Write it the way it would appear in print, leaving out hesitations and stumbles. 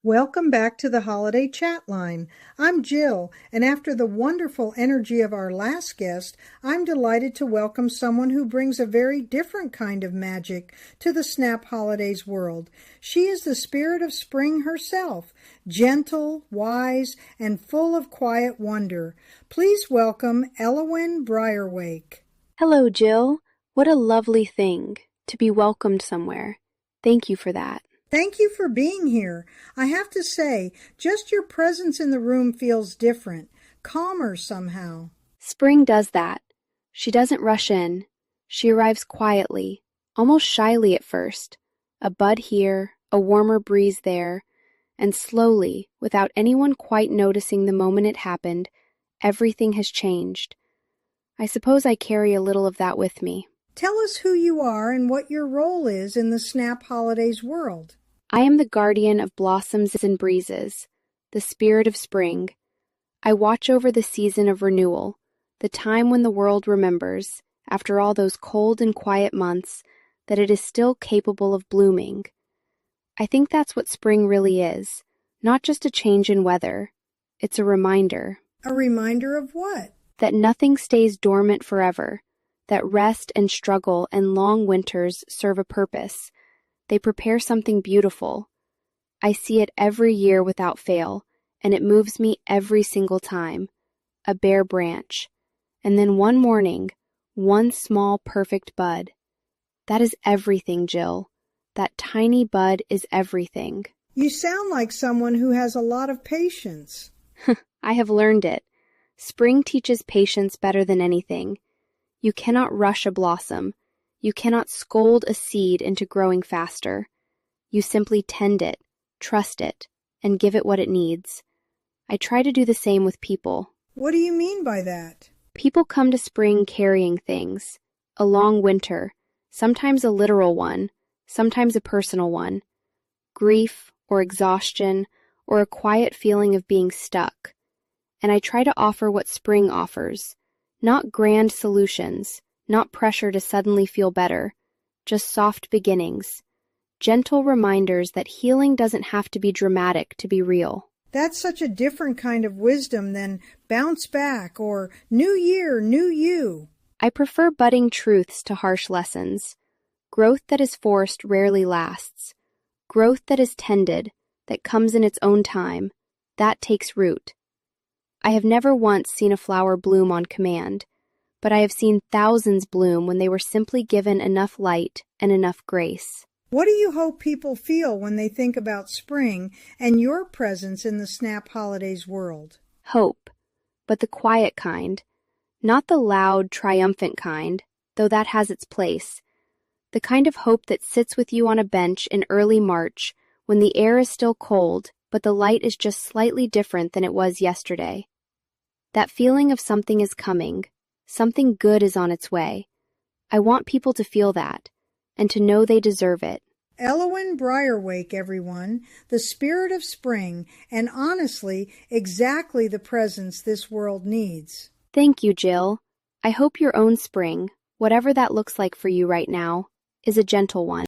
Welcome back to the Holiday Chat Line. I'm Jill, and after the wonderful energy of our last guest, I'm delighted to welcome someone who brings a very different kind of magic to the Snap Holidays world. She is the spirit of spring herself, gentle, wise, and full of quiet wonder. Please welcome Elowen Briarwake. Hello, Jill. What a lovely thing to be welcomed somewhere. Thank you for that. Thank you for being here. I have to say, just your presence in the room feels different, calmer somehow. Spring does that. She doesn't rush in. She arrives quietly, almost shyly at first. A bud here, a warmer breeze there, and slowly, without anyone quite noticing the moment it happened, everything has changed. I suppose I carry a little of that with me. Tell us who you are and what your role is in the Snap Holidays world. I am the guardian of blossoms and breezes, the spirit of spring. I watch over the season of renewal, the time when the world remembers, after all those cold and quiet months, that it is still capable of blooming. I think that's what spring really is, not just a change in weather. It's a reminder. A reminder of what? That nothing stays dormant forever, that rest and struggle and long winters serve a purpose. They prepare something beautiful. I see it every year without fail, and it moves me every single time. A bare branch. And then one morning, one small perfect bud. That is everything, Jill. That tiny bud is everything. You sound like someone who has a lot of patience. I have learned it. Spring teaches patience better than anything. You cannot rush a blossom. You cannot scold a seed into growing faster. You simply tend it, trust it, and give it what it needs. I try to do the same with people. What do you mean by that? People come to spring carrying things. A long winter, sometimes a literal one, sometimes a personal one. Grief or exhaustion or a quiet feeling of being stuck. And I try to offer what spring offers. Not grand solutions, not pressure to suddenly feel better, just soft beginnings, gentle reminders that healing doesn't have to be dramatic to be real. That's such a different kind of wisdom than bounce back or new year, new you. I prefer budding truths to harsh lessons. Growth that is forced rarely lasts. Growth that is tended, that comes in its own time, that takes root. I have never once seen a flower bloom on command, but I have seen thousands bloom when they were simply given enough light and enough grace. What do you hope people feel when they think about spring and your presence in the Snap Holidays world? Hope, but the quiet kind, not the loud, triumphant kind, though that has its place. The kind of hope that sits with you on a bench in early March when the air is still cold, but the light is just slightly different than it was yesterday. That feeling of something is coming. Something good is on its way. I want people to feel that, and to know they deserve it. Elowen Briarwake, everyone, the spirit of spring, and honestly, exactly the presence this world needs. Thank you, Jill. I hope your own spring, whatever that looks like for you right now, is a gentle one.